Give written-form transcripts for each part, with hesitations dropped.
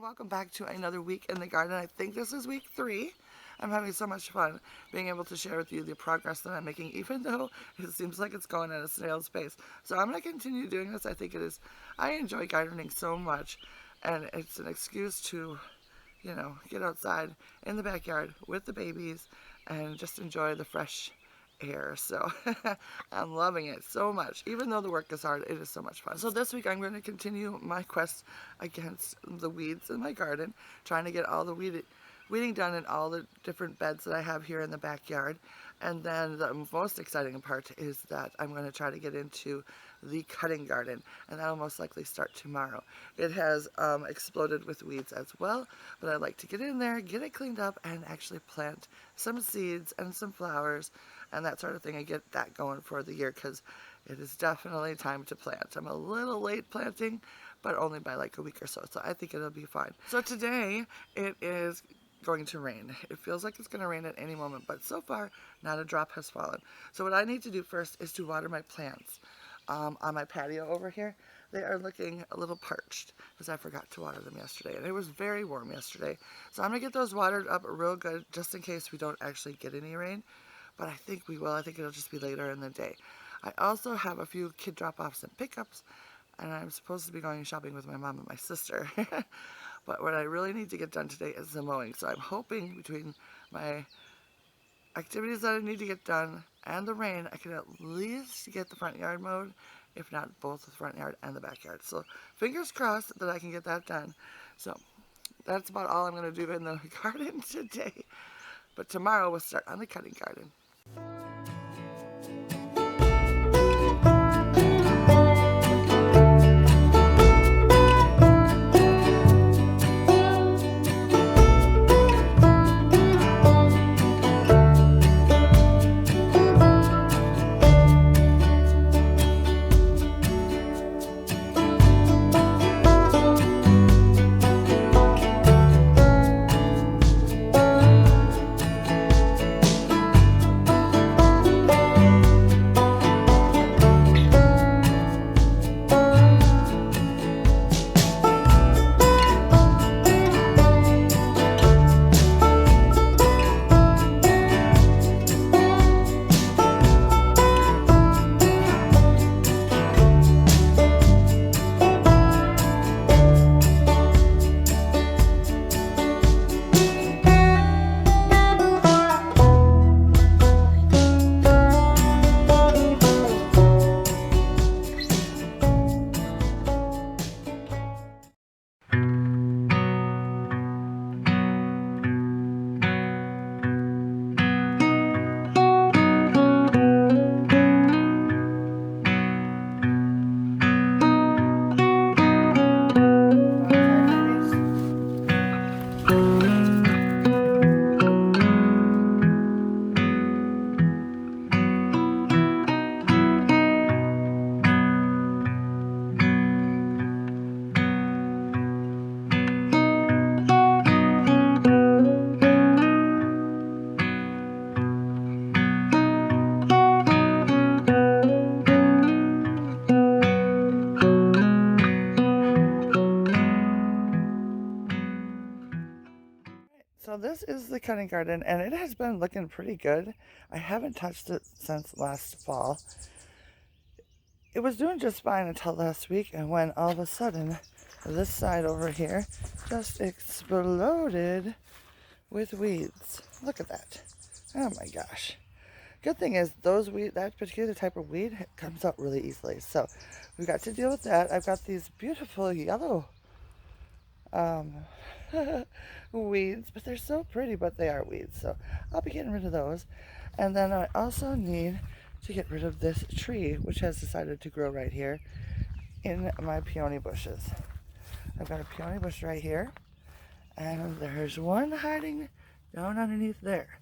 welcome back to another week in the garden. I think this is week 3. I'm having so much fun being able to share with you the progress that I'm making, even though it seems like it's going at a snail's pace. So I'm going to continue doing this. I enjoy gardening so much, and it's an excuse to, get outside in the backyard with the babies and just enjoy the fresh air. So I'm loving it so much. Even though the work is hard, it is so much fun. So this week I'm going to continue my quest against the weeds in my garden, trying to get all the weeding done in all the different beds that I have here in the backyard. And then the most exciting part is that I'm going to try to get into the cutting garden, and that'll most likely start tomorrow. It has exploded with weeds as well, but I'd like to get in there, get it cleaned up, and actually plant some seeds and some flowers and that sort of thing, and get that going for the year, because it is definitely time to plant. I'm a little late planting, but only by like a week or so I think it'll be fine. So today it is going to rain. It feels like it's going to rain at any moment, but so far not a drop has fallen. So what I need to do first is to water my plants on my patio over here. They are looking a little parched because I forgot to water them yesterday, and it was very warm yesterday. So I'm gonna get those watered up real good just in case we don't actually get any rain, but I think we will. I think it'll just be later in the day. I also have a few kid drop-offs and pickups, and I'm supposed to be going shopping with my mom and my sister. But what I really need to get done today is the mowing. So I'm hoping between my activities that I need to get done and the rain, I can at least get the front yard mowed, if not both the front yard and the backyard. So fingers crossed that I can get that done. So that's about all I'm going to do in the garden today. But tomorrow we'll start on the cutting garden. So this is the cutting garden, and it has been looking pretty good. I haven't touched it since last fall. It was doing just fine until last week, and when all of a sudden this side over here just exploded with weeds. Look at that. Oh my gosh. Good thing is that particular type of weed comes out really easily. So we've got to deal with that. I've got these beautiful yellow weeds, but they're so pretty, but they are weeds, so I'll be getting rid of those. And then I also need to get rid of this tree, which has decided to grow right here in my peony bushes. I've got a peony bush right here, and there's one hiding down underneath there.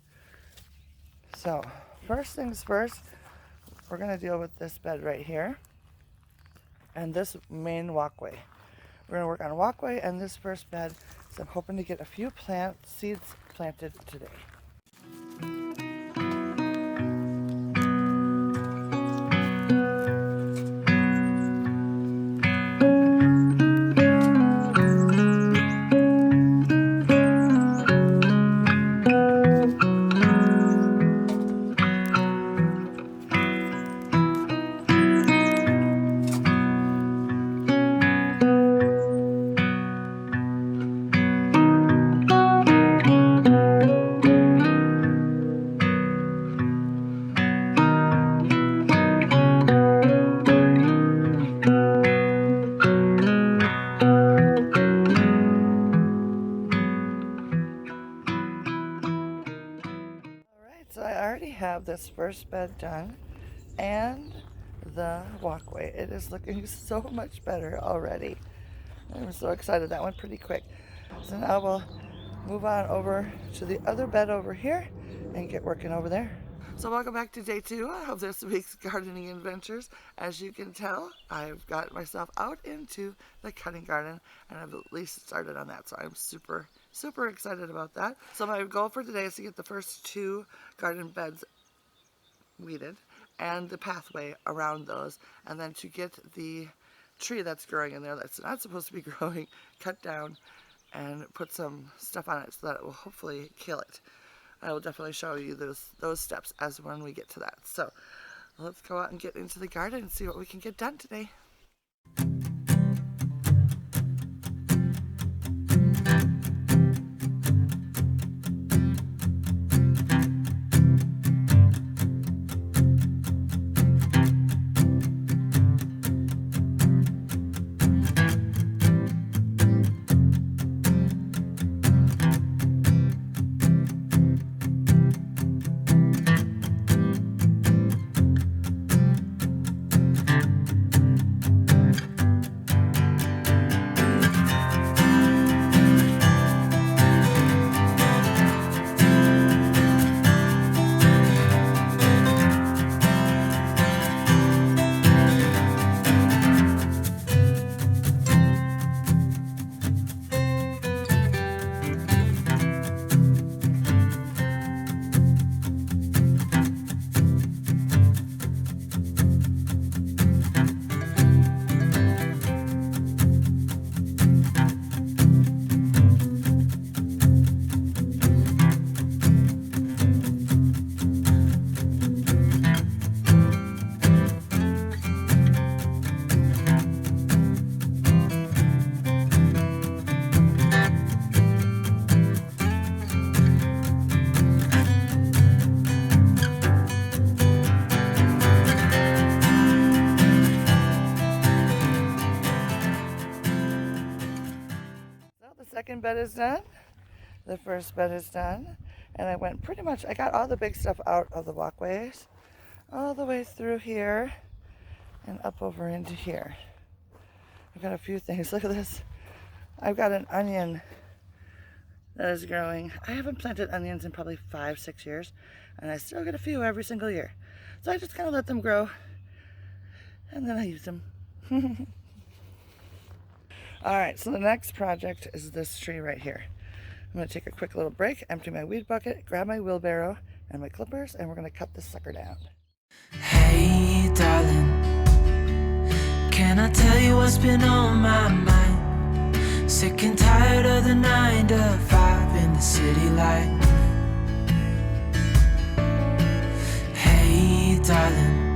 So first things first, we're going to deal with this bed right here and this main walkway. We're going to work on a walkway and this first bed, so I'm hoping to get a few seeds planted today. have this first bed done and the walkway. It is looking so much better already. I'm so excited. That went pretty quick. So now we'll move on over to the other bed over here and get working over there. So welcome back to day 2 of this week's gardening adventures. As you can tell, I've got myself out into the cutting garden and I've at least started on that. So I'm super excited about that. So my goal for today is to get the first 2 garden beds weeded and the pathway around those, and then to get the tree that's growing in there that's not supposed to be growing cut down and put some stuff on it so that it will hopefully kill it. I will definitely show you those steps as when we get to that. So let's go out and get into the garden and see what we can get done today. Second bed is done. The first bed is done. And I went I got all the big stuff out of the walkways, all the way through here and up over into here. I've got a few things. Look at this. I've got an onion that is growing. I haven't planted onions in probably 5-6 years, and I still get a few every single year. So I just kind of let them grow, and then I use them. Alright, so the next project is this tree right here. I'm going to take a quick little break, empty my weed bucket, grab my wheelbarrow and my clippers, and we're going to cut this sucker down. Hey darling, can I tell you what's been on my mind? Sick and tired of the 9 to 5 in the city life. Hey darling,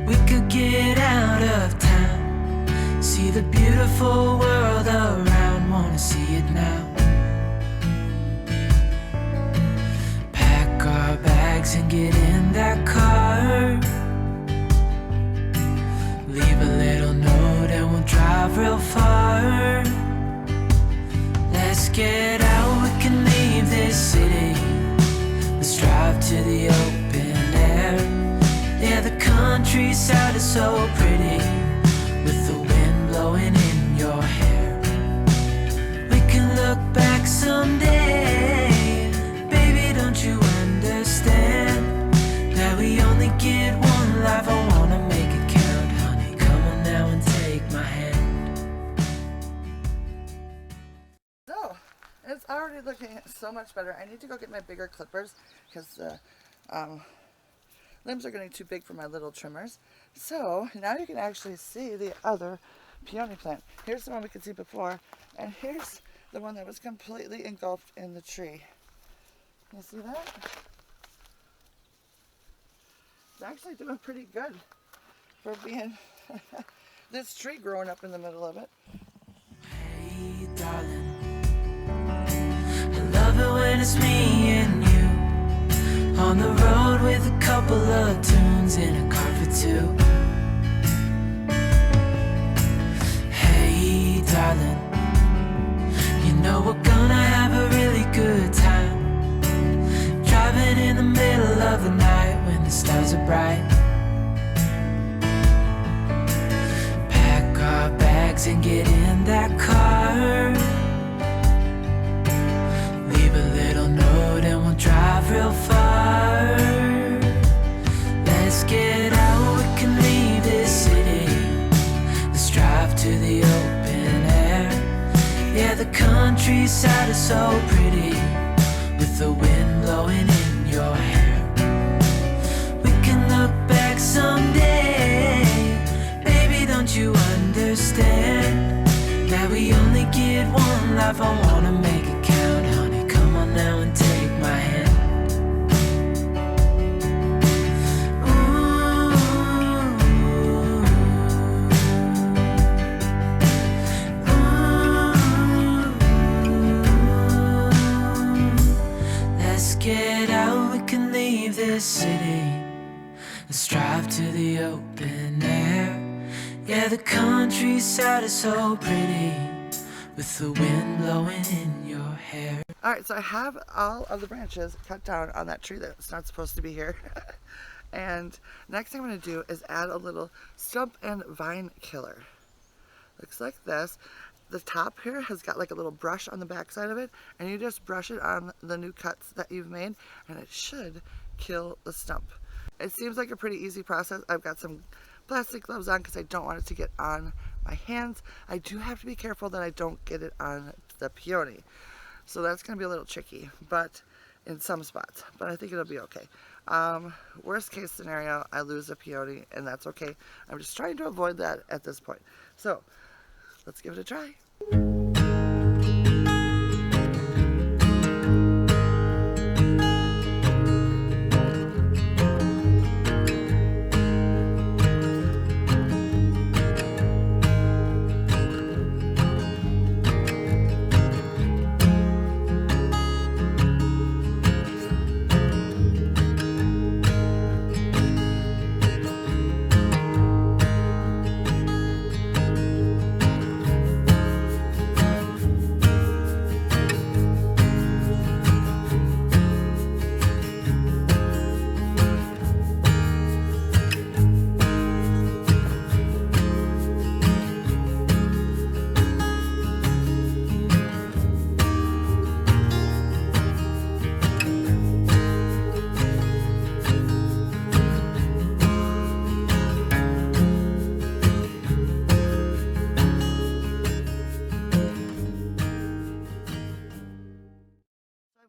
we could get out of town, see the beautiful world around, wanna see it now. Pack our bags and get in that car, leave a little note and we'll drive real far. Let's get out, we can leave this city, let's drive to the open air. Yeah, the countryside is so pretty, with the wind blowing in your hair. We can look back someday, baby, don't you understand that we only get one life? I wanna make it count, honey, come on now and take my hand. So, it's already looking so much better. I need to go get my bigger clippers because the limbs are getting too big for my little trimmers. So now you can actually see the other peony plant. Here's the one we could see before, and here's the one that was completely engulfed in the tree. You see that? It's actually doing pretty good for being this tree growing up in the middle of it. Hey darling, I love it when it's me and you on the road with a couple of tunes in a car for 2. Hey darling, you know we're gonna have a really good time, driving in the middle and get in that car. Leave a little note and we'll drive real far. Let's get out, we can leave this city. Let's drive to the open air. Yeah, the countryside is so pretty, with the wind blowing in your hair. We can look back someday. Baby, don't you understand that we only get one life? I wanna make it count, honey. Come on now and take my hand. Get out, we can leave this city. Let's drive to the open air. Yeah, the countryside is so pretty, with the wind blowing in your hair. Alright, so I have all of the branches cut down on that tree that's not supposed to be here. And next thing I'm going to do is add a little stump and vine killer. Looks like this. The top here has got like a little brush on the back side of it, and you just brush it on the new cuts that you've made, and it should kill the stump. It seems like a pretty easy process. I've got some plastic gloves on because I don't want it to get on my hands. I do have to be careful that I don't get it on the peony. So that's going to be a little tricky, but in some spots, but I think it'll be okay. Worst case scenario, I lose a peony, and that's okay. I'm just trying to avoid that at this point. So let's give it a try.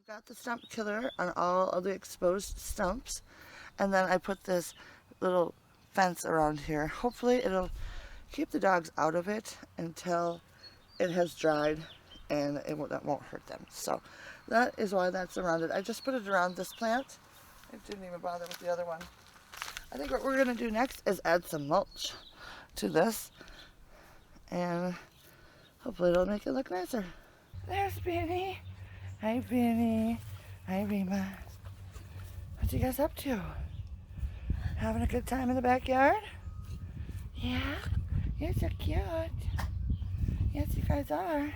Got the stump killer on all of the exposed stumps, and then I put this little fence around here. Hopefully it'll keep the dogs out of it until it has dried, and that won't hurt them. So that is why that's around it. I just put it around this plant. I didn't even bother with the other one. I think what we're going to do next is add some mulch to this, and hopefully it'll make it look nicer. There's Benny. Hi, Benny. Hi, Rima. What you guys up to? Having a good time in the backyard? Yeah? You're so cute. Yes, you guys are.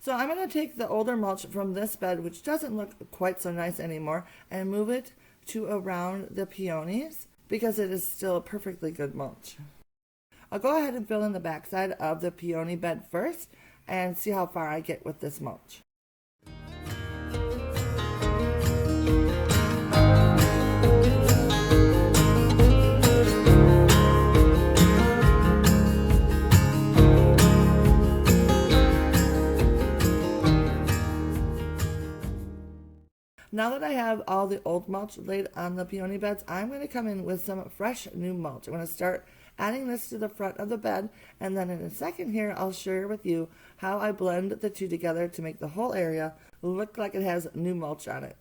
So I'm going to take the older mulch from this bed, which doesn't look quite so nice anymore, and move it to around the peonies because it is still a perfectly good mulch. I'll go ahead and fill in the backside of the peony bed first and see how far I get with this mulch. Now that I have all the old mulch laid on the peony beds, I'm going to come in with some fresh new mulch. I'm going to start adding this to the front of the bed, and then in a second here I'll share with you how I blend the two together to make the whole area look like it has new mulch on it.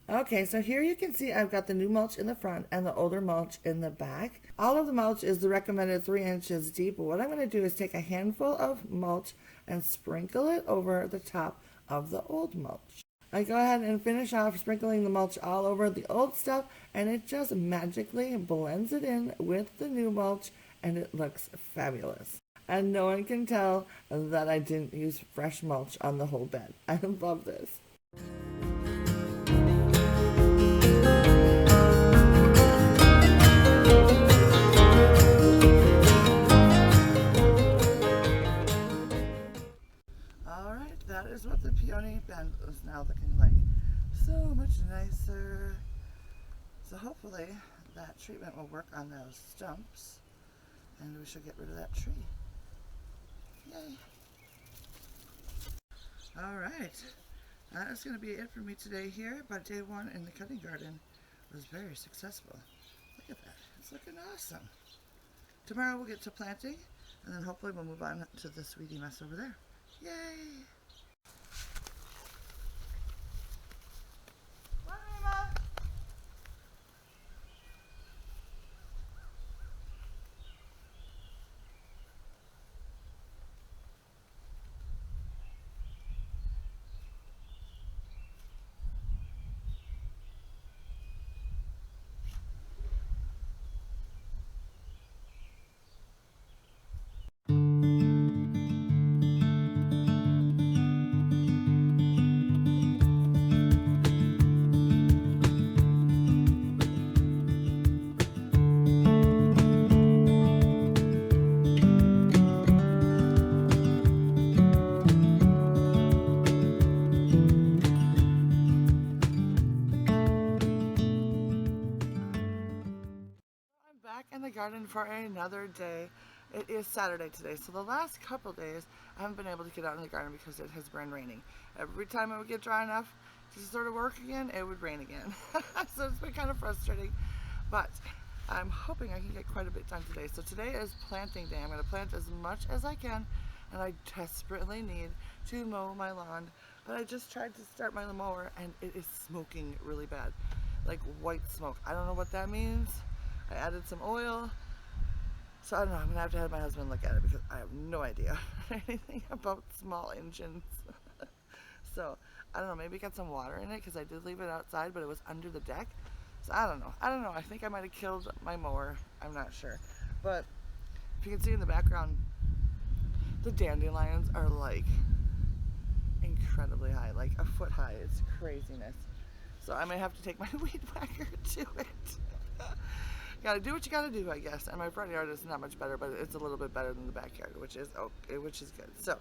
Okay, so here you can see I've got the new mulch in the front and the older mulch in the back. All of the mulch is the recommended 3 inches deep, but what I'm going to do is take a handful of mulch and sprinkle it over the top of the old mulch. I go ahead and finish off sprinkling the mulch all over the old stuff, and it just magically blends it in with the new mulch, and it looks fabulous. And no one can tell that I didn't use fresh mulch on the whole bed. I love this. That is what the peony bed is now looking like. So much nicer. So hopefully that treatment will work on those stumps, and we should get rid of that tree. Yay. Alright, that is going to be it for me today here, but day 1 in the cutting garden was very successful. Look at that, it's looking awesome. Tomorrow we'll get to planting, and then hopefully we'll move on to this weedy mess over there. Yay! In the garden for another day. It is Saturday today, so the last couple days I haven't been able to get out in the garden because it has been raining. Every time it would get dry enough to sort of work again, it would rain again. So it's been kind of frustrating, but I'm hoping I can get quite a bit done today. So today is planting day. I'm going to plant as much as I can, and I desperately need to mow my lawn, but I just tried to start my mower and it is smoking really bad, like white smoke. I don't know what that means. I added some oil, so I don't know, I'm going to have my husband look at it because I have no idea anything about small engines. So, I don't know, maybe got some water in it because I did leave it outside, but it was under the deck. So I don't know, I think I might have killed my mower, I'm not sure. But, if you can see in the background, the dandelions are like incredibly high, like a foot high. It's craziness. So I might have to take my weed whacker to it. Gotta do what you gotta do, I guess. And my front yard is not much better, but it's a little bit better than the backyard, which is okay, which is good. So,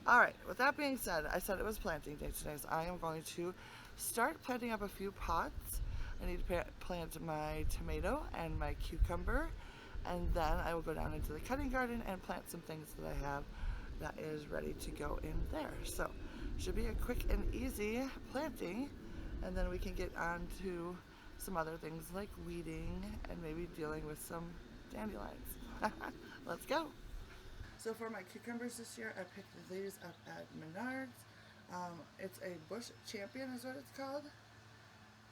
all right. With that being said, I said it was planting day today, so I am going to start planting up a few pots. I need to plant my tomato and my cucumber, and then I will go down into the cutting garden and plant some things that I have that is ready to go in there. So, should be a quick and easy planting, and then we can get on to some other things like weeding and maybe dealing with some dandelions. Let's go. So for my cucumbers this year, I picked these up at Menards. It's a bush champion is what it's called.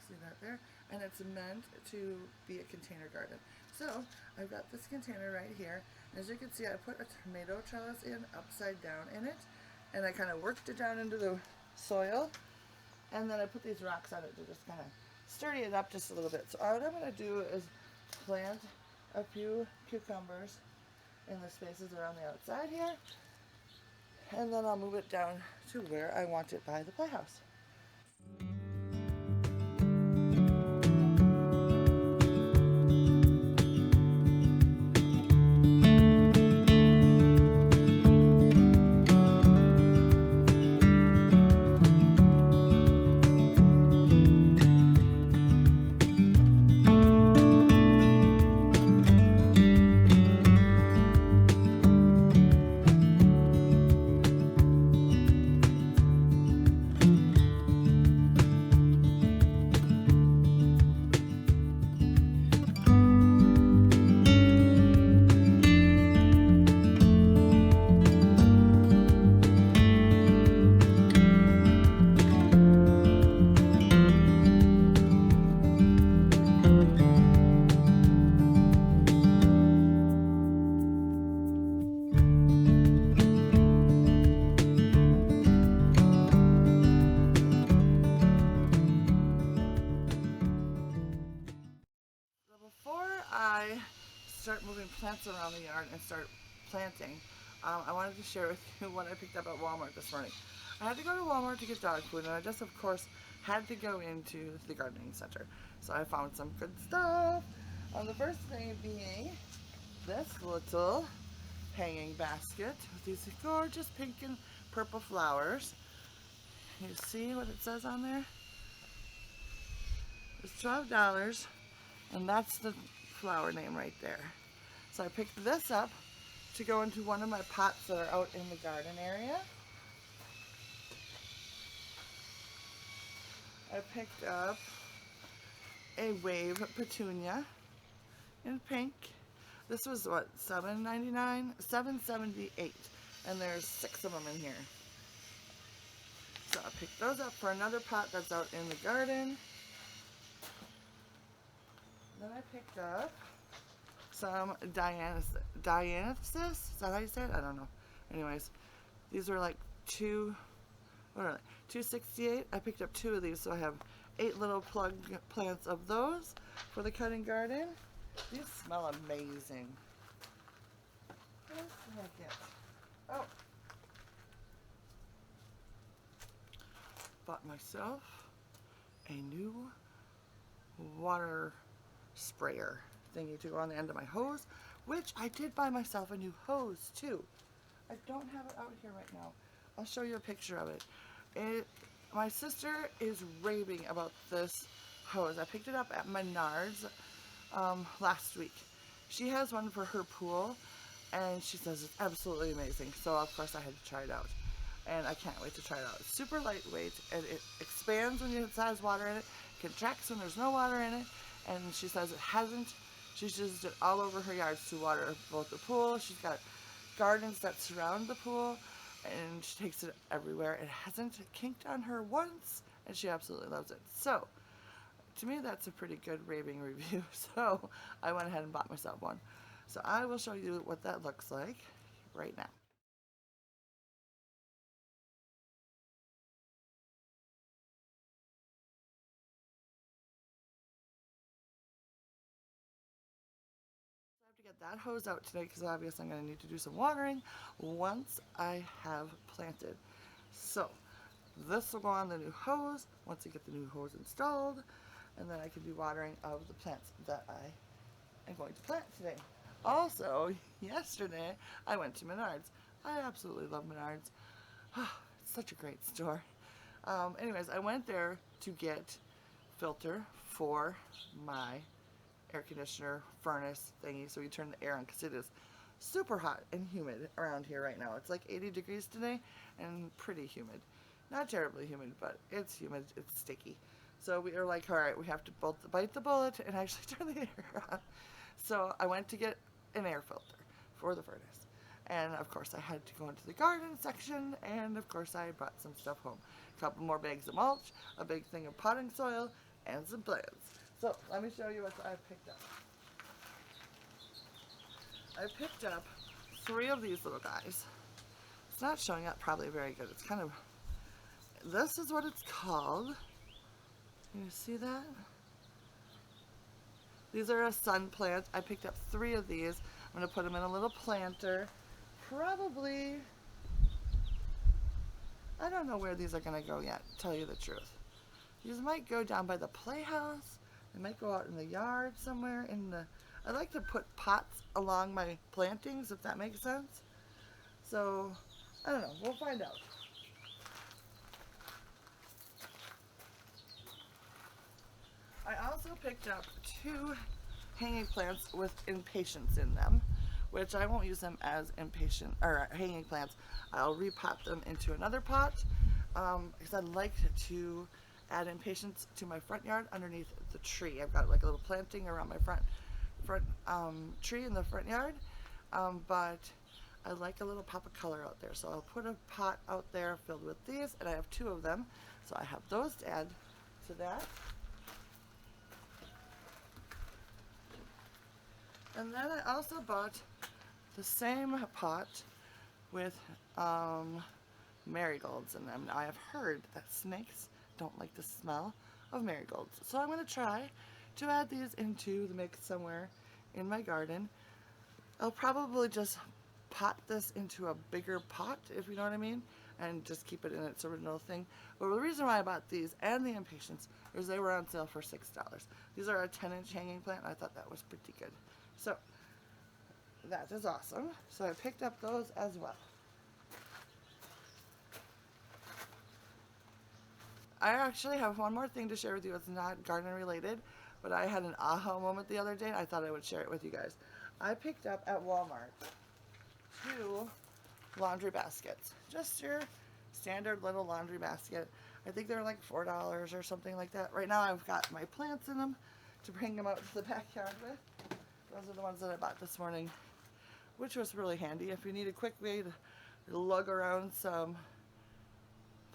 See that there? And it's meant to be a container garden. So I've got this container right here. As you can see, I put a tomato trellis in upside down in it, and I kind of worked it down into the soil, and then I put these rocks on it to just kind of sturdy it up just a little bit. So what I'm going to do is plant a few cucumbers in the spaces around the outside here, and then I'll move it down to where I want it by the playhouse. start moving plants around the yard and start planting, I wanted to share with you what I picked up at Walmart this morning. I had to go to Walmart to get dog food, and I just, of course, had to go into the gardening center. So I found some good stuff. The first thing being this little hanging basket with these gorgeous pink and purple flowers. You see what it says on there? It's $12, and that's the flower name right there. So I picked this up to go into one of my pots that are out in the garden area. I picked up a wave petunia in pink. This was what, $7.99? $7.78, and there's 6 of them in here. So I picked those up for another pot that's out in the garden. Then I picked up some Dianthus. Is that how you say it? I don't know. Anyways, these were like $2.68. I picked up 2 of these, so I have 8 little plug plants of those for the cutting garden. These smell amazing. What else did I get? Oh, bought myself a new water sprayer thingy to go on the end of my hose, which I did buy myself a new hose too. I don't have it out here right now. I'll show you a picture of it. My sister is raving about this hose. I picked it up at Menards last week. She has one for her pool, and she says it's absolutely amazing. So of course I had to try it out, and I can't wait to try it out. It's super lightweight, and it expands when it has water in it, contracts when there's no water in it, and she says it hasn't. She's used it all over her yards to water both the pool. She's got gardens that surround the pool, and she takes it everywhere. It hasn't kinked on her once, and she absolutely loves it. So to me, that's a pretty good raving review. So I went ahead and bought myself one. So I will show you what that looks like right now. I have to get that hose out today because obviously I'm going to need to do some watering once I have planted. So this will go on the new hose once I get the new hose installed, and then I can do watering of the plants that I am going to plant today. Also, yesterday I went to Menards. I absolutely love Menards. It's such a great store. Anyways, I went there to get filter for my air conditioner furnace thingy, so we turn the air on because it is super hot and humid around here right now. It's like 80 degrees today and pretty humid. Not terribly humid, but it's humid, it's sticky. So we were like, all right, we have to both bite the bullet and actually turn the air on. So I went to get an air filter for the furnace. And of course I had to go into the garden section, and of course I brought some stuff home. A couple more bags of mulch, a big thing of potting soil, and some plants. So let me show you what I picked up. I picked up 3 of these little guys. It's not showing up probably very good. It's kind of, this is what it's called. Can you see that? These are a sun plant. I picked up 3 of these. I'm going to put them in a little planter. Probably, I don't know where these are going to go yet, to tell you the truth. These might go down by the playhouse. They might go out in the yard somewhere in the, I like to put pots along my plantings, if that makes sense. So, I don't know, we'll find out. I also picked up 2 hanging plants with impatiens in them, which I won't use them as impatient or hanging plants. I'll repot them into another pot because I'd like to add impatiens to my front yard underneath the tree. I've got like a little planting around my front tree in the front yard, but I like a little pop of color out there. So I'll put a pot out there filled with these, and I have 2 of them, so I have those to add to that. And then I also bought the same pot with marigolds in them. Now I have heard that snakes don't like the smell of marigolds. So I'm going to try to add these into the mix somewhere in my garden. I'll probably just pot this into a bigger pot, if you know what I mean, and just keep it in its original thing. But the reason why I bought these and the Impatiens is they were on sale for $6. These are a 10-inch hanging plant. I thought that was pretty good. So that is awesome. So I picked up those as well. I actually have one more thing to share with you. It's not garden related, but I had an aha moment the other day, and I thought I would share it with you guys. I picked up at Walmart 2 laundry baskets. Just your standard little laundry basket. I think they're like $4 or something like that. Right now I've got my plants in them to bring them out to the backyard with. Those are the ones that I bought this morning, which was really handy. If you need a quick way to lug around some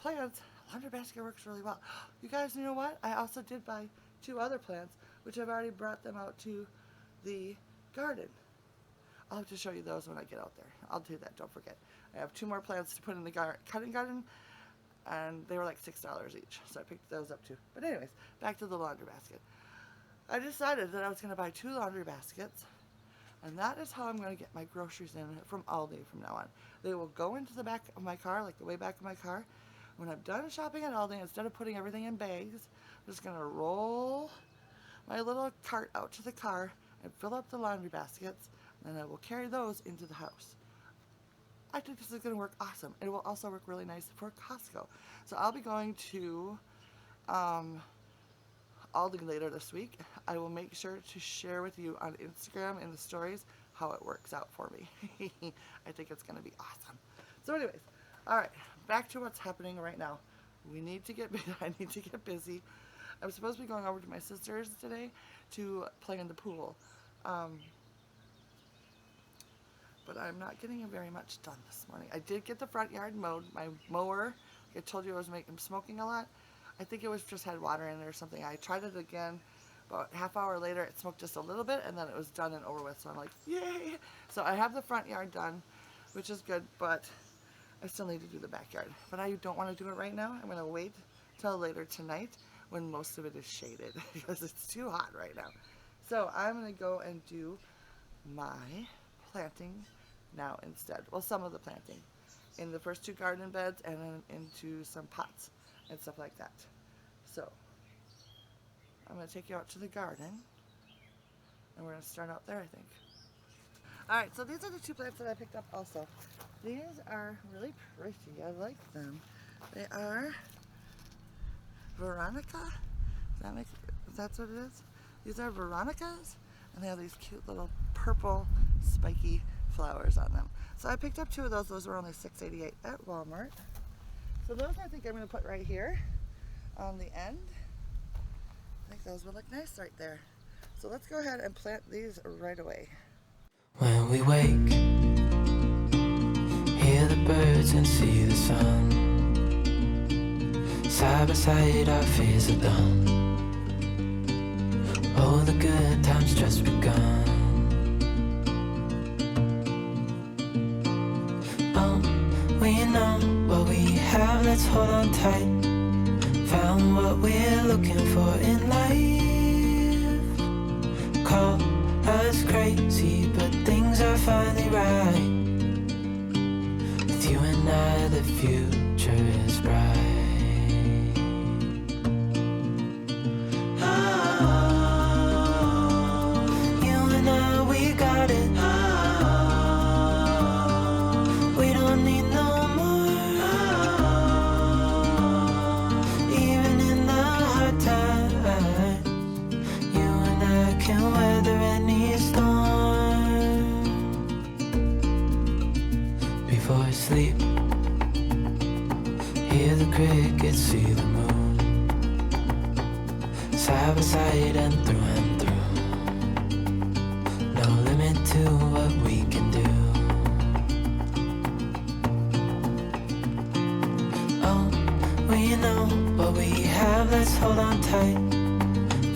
plants, laundry basket works really well. You guys, you know what? I also did buy 2 other plants, which I've already brought them out to the garden. I'll have to show you those when I get out there. I'll do that, don't forget. I have 2 more plants to put in the cutting garden, and they were like $6 each, so I picked those up too. But anyways, back to the laundry basket. I decided that I was going to buy 2 laundry baskets, and that is how I'm going to get my groceries in from Aldi from now on. They will go into the back of my car, like the way back of my car. When I'm done shopping at Aldi, instead of putting everything in bags, I'm just going to roll my little cart out to the car and fill up the laundry baskets, and I will carry those into the house. I think this is going to work awesome. It will also work really nice for Costco. So I'll be going to Aldi later this week. I will make sure to share with you on Instagram in the stories how it works out for me. I think it's going to be awesome. So anyways, all right, back to what's happening right now. I need to get busy. I'm supposed to be going over to my sister's today to play in the pool. But I'm not getting very much done this morning. I did get the front yard mowed. My mower, I told you I was smoking a lot. I think it was just had water in it or something. I tried it again. About half hour later, it smoked just a little bit, and then it was done and over with. So I'm like, yay! So I have the front yard done, which is good, but I still need to do the backyard. But I don't want to do it right now. I'm going to wait till later tonight when most of it is shaded because it's too hot right now. So I'm going to go and do my planting now instead. Well, some of the planting in the first 2 garden beds and then into some pots and stuff like that. So I'm going to take you out to the garden and we're going to start out there, I think. Alright, so these are the 2 plants that I picked up also. These are really pretty. I like them. They are Veronica. That's what it is? These are Veronicas, and they have these cute little purple spiky flowers on them. So I picked up 2 of those. Those were only $6.88 at Walmart. So those I think I'm going to put right here on the end. I think those would look nice right there. So let's go ahead and plant these right away. When we wake, hear the birds and see the sun. Side by side our fears are done. Oh, the good times just begun. We know what we have, let's hold on tight. Found what we're looking for in life. Call us crazy, but things are finally right. With you and I, the future is bright. Sleep, hear the crickets, see the moon. Side by side and through. No limit to what we can do. Oh, we know what we have, let's hold on tight.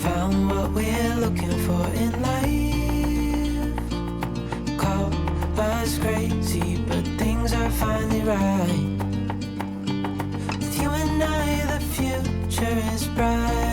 Found what we're looking for in life. Call us crazy, but things are finally right. With you and I, the future is bright.